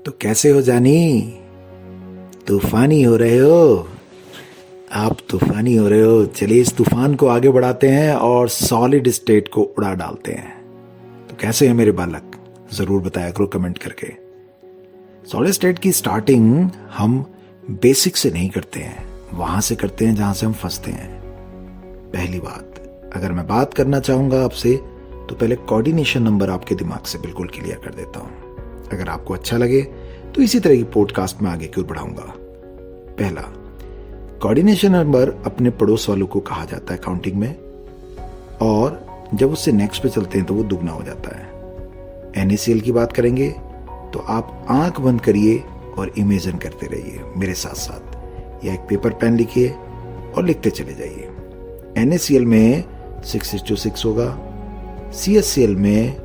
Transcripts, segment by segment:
तो कैसे हो जानी? तूफानी हो रहे हो आप, तूफानी हो रहे हो। चलिए इस तूफान को आगे बढ़ाते हैं और सॉलिड स्टेट को उड़ा डालते हैं। तो कैसे है मेरे बालक, जरूर बताया करो कमेंट करके। सॉलिड स्टेट की स्टार्टिंग हम बेसिक से नहीं करते हैं, वहां से करते हैं जहां से हम फंसते हैं। पहली बात, अगर मैं बात करना चाहूंगा आपसे तो पहले कोऑर्डिनेशन नंबर आपके दिमाग से बिल्कुल क्लियर कर देता हूं। अगर आपको अच्छा लगे तो इसी तरह की पॉडकास्ट में आगे क्यों बढ़ाऊंगा। पहला, कोऑर्डिनेशन नंबर अपने पड़ोस वालों को कहा जाता है काउंटिंग में, और जब उससे नेक्स्ट पे चलते हैं तो वो दुगना हो जाता है। NaCl की बात करेंगे तो आप आंख बंद करिए और इमेजिन करते रहिए मेरे साथ साथ, या एक पेपर पेन लिखिए और लिखते चले जाइए। NaCl में 6:6 होगा, CaCl में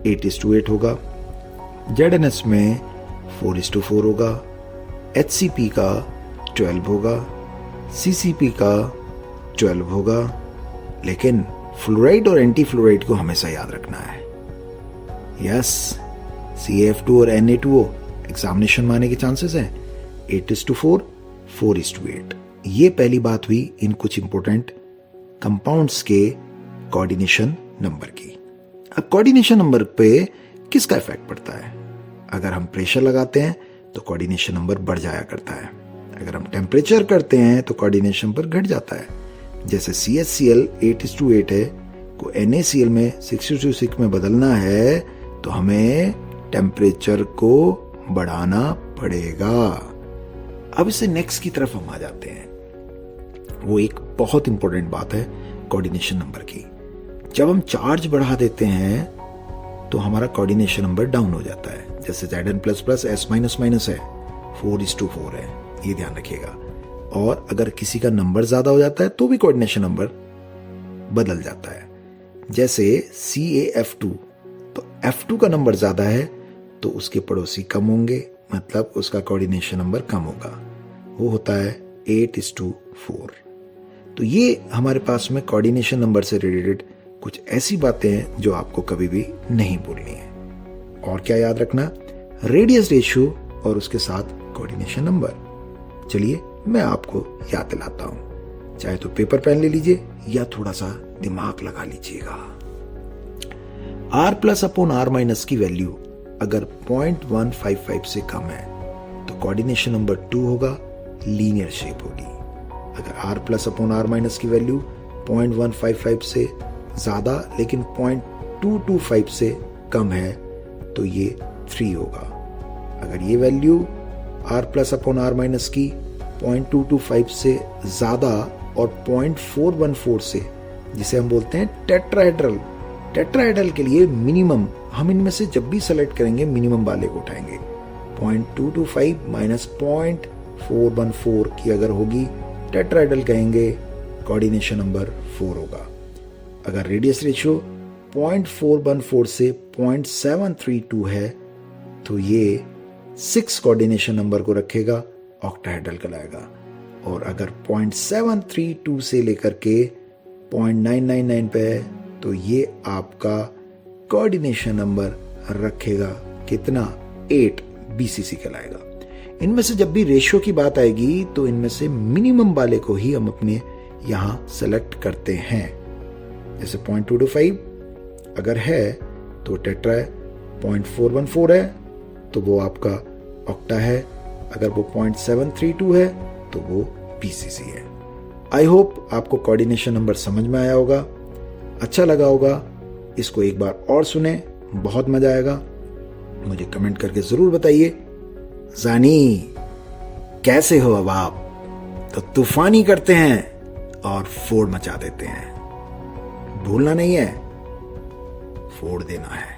8:8 होगा, ZnS में 4:4 होगा, HCP का 12 होगा, CCP का 12 होगा। लेकिन फ्लोराइड और एंटी फ्लोराइड को हमेशा याद रखना है। यस, CaF2 और Na2O एग्जामिनेशन में आने के चांसेस हैं 8:4, 4:8। ये पहली बात हुई इन कुछ इंपॉर्टेंट कंपाउंड्स के कोऑर्डिनेशन नंबर की। अब कोऑर्डिनेशन नंबर पे किसका इफेक्ट पड़ता है? अगर हम प्रेशर लगाते हैं तो कोऑर्डिनेशन नंबर बढ़ जाया करता है, अगर हम टेम्परेचर करते हैं तो कोऑर्डिनेशन नंबर घट जाता है। जैसे CaCl 8:8 है, को NaCl में 6:6 में बदलना है तो हमें टेम्परेचर को बढ़ाना पड़ेगा। अब इससे नेक्स्ट की तरफ हम आ जाते हैं। वो एक बहुत इंपॉर्टेंट बात है कोऑर्डिनेशन नंबर की। जब हम चार्ज बढ़ा देते हैं तो हमारा कोऑर्डिनेशन नंबर डाउन हो जाता है। जैसे Zn++ S- है, 4:4 है, ये ध्यान रखिएगा। और अगर किसी का नंबर ज्यादा हो जाता है तो भी कोऑर्डिनेशन नंबर बदल जाता है। जैसे CaF2, तो F2 का नंबर ज्यादा है तो उसके पड़ोसी कम होंगे, मतलब उसका कोऑर्डिनेशन नंबर कम होगा, वो होता है 8:4। तो ये हमारे पास में कोऑर्डिनेशन नंबर से रिलेटेड कुछ ऐसी बातें हैं जो आपको कभी भी नहीं भूलनी है। और क्या याद रखना? रेडियस रेशियो और उसके साथ कोऑर्डिनेशन नंबर। चलिए मैं आपको याद दिलाता हूं, चाहे तो पेपर पेन ले लीजिए या थोड़ा सा दिमाग लगा लीजिएगा। R+/R- की वैल्यू अगर 0.155 से कम है तो कोऑर्डिनेशन नंबर 2 होगा, लीनियर शेप होगी। अगर R+/R- की वैल्यू 0.155 से ज्यादा लेकिन 0.225 से कम है तो ये 3 होगा। अगर ये वैल्यू R+/R- की 0.225 से ज्यादा और 0.414 से, जिसे हम बोलते हैं टेट्राहेड्रल, टेट्राहेड्रल के लिए मिनिमम हम इनमें से जब भी सेलेक्ट करेंगे मिनिमम वाले को उठाएंगे। 0.225 - 0.414 की अगर होगी टेट्राहेड्रल कहेंगे, कोऑर्डिनेशन नंबर 4 होगा। अगर रेडियस रेशियो 0.414 से 0.732 है तो ये 6 कोऑर्डिनेशन नंबर को रखेगा, ऑक्टाहेड्रल कहलाएगा। और अगर 0.732 से लेकर के 0.999 पे है तो ये आपका कोऑर्डिनेशन नंबर रखेगा कितना? 8 BCC कहलाएगा। इनमें से जब भी रेशियो की बात आएगी तो इनमें से मिनिमम वाले को ही हम अपने यहां सेलेक्ट करते हैं। जैसे 0.225 अगर है तो टेट्रा है, 0.414 है तो वो आपका ऑक्टा है, अगर वो 0.732 है तो वो BCC है। आई होप आपको कोऑर्डिनेशन नंबर समझ में आया होगा, अच्छा लगा होगा। इसको एक बार और सुने, बहुत मजा आएगा। मुझे कमेंट करके जरूर बताइए। जानी कैसे हो अब आप? तो तूफानी करते हैं और फोड़ मचा देते हैं। भूलना नहीं है, फोड़ देना है।